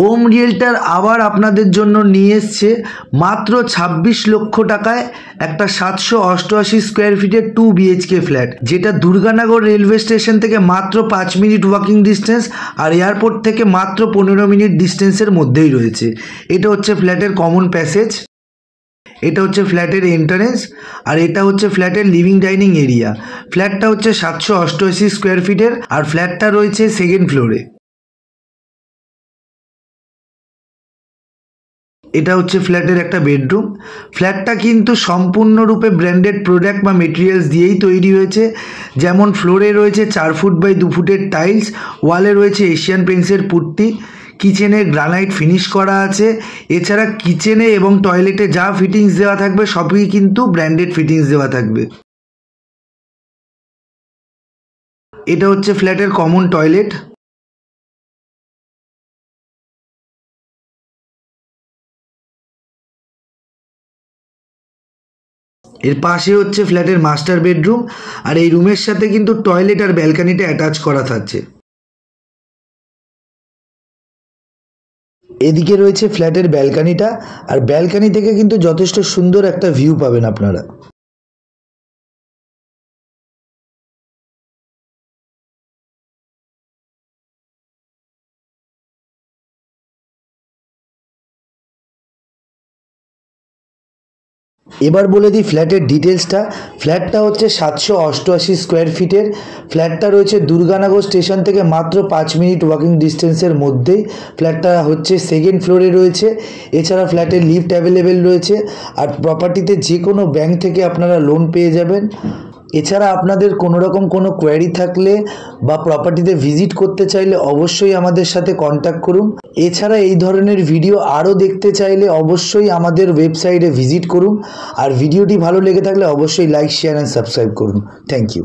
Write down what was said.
ওম রিয়েলটার আবার আপনাদের জন্য নিয়ে এসছে মাত্র 26 লক্ষ টাকায় একটা 788 স্কোয়ার ফিটের 2 BHK ফ্ল্যাট, যেটা দুর্গানগর রেলওয়ে স্টেশন থেকে মাত্র 5 মিনিট ওয়াকিং ডিস্টেন্স আর এয়ারপোর্ট থেকে মাত্র 15 মিনিট ডিস্টেন্সের মধ্যেই রয়েছে। এটা হচ্ছে ফ্ল্যাটের কমন প্যাসেজ, এটা হচ্ছে ফ্ল্যাটের এন্ট্রান্স, আর এটা হচ্ছে ফ্ল্যাটের লিভিং ডাইনিং এরিয়া। ফ্ল্যাটটা হচ্ছে 788 স্কোয়ার ফিটের আর ফ্ল্যাটটা রয়েছে সেকেন্ড ফ্লোরে। এটা হচ্ছে ফ্ল্যাটের একটা বেডরুম। ফ্ল্যাটটা কিন্তু সম্পূর্ণরূপে ব্র্যান্ডেড প্রোডাক্ট বা মেটেরিয়ালস দিয়েই তৈরি হয়েছে। যেমন ফ্লোরে রয়েছে 4 ফুট বাই 2 ফুটের টাইলস, ওয়ালে রয়েছে এশিয়ান পেইন্টসের পুট্টি, কিচেনে গ্রানাইট ফিনিশ করা আছে। এছাড়া কিচেনে এবং টয়লেটে যা ফিটিংস দেওয়া থাকবে সবই কিন্তু ব্র্যান্ডেড ফিটিংস দেওয়া থাকবে। এটা হচ্ছে ফ্ল্যাটের কমন টয়লেট। এর পাশে হচ্ছে ফ্ল্যাটের মাস্টার বেডরুম, আর এই রুমের সাথে কিন্তু টয়লেট আর ব্যালকানিটা অ্যাটাচ করা থাকছে। এদিকে রয়েছে ফ্ল্যাটের ব্যালকানিটা, আর ব্যালকানি থেকে কিন্তু যথেষ্ট সুন্দর একটা ভিউ পাবেন আপনারা। এবার বলে দিই ফ্ল্যাটের ডিটেলসটা। ফ্ল্যাটটা হচ্ছে 788 স্কোয়ার ফিটের। ফ্ল্যাটটা রয়েছে দুর্গানগর স্টেশন থেকে মাত্র 5 মিনিট ওয়াকিং ডিস্টেন্সের মধ্যেই। ফ্ল্যাটটা হচ্ছে সেকেন্ড ফ্লোরে রয়েছে। এছাড়া ফ্ল্যাটের লিফট অ্যাভেলেবেল রয়েছে, আর প্রপার্টিতে যে কোনো ব্যাংক থেকে আপনারা লোন পেয়ে যাবেন। এছাড়া আপনাদের কোনো রকম কোনো কোয়ারি থাকলে বা প্রপার্টিতে ভিজিট করতে চাইলে অবশ্যই আমাদের সাথে কন্ট্যাক্ট করুন। এছাড়া এই ধরনের ভিডিও আরও দেখতে চাইলে অবশ্যই আমাদের ওয়েবসাইটে ভিজিট করুন। আর ভিডিওটি ভালো লেগে থাকলে অবশ্যই লাইক, শেয়ার অ্যান্ড সাবস্ক্রাইব করুন। Thank you.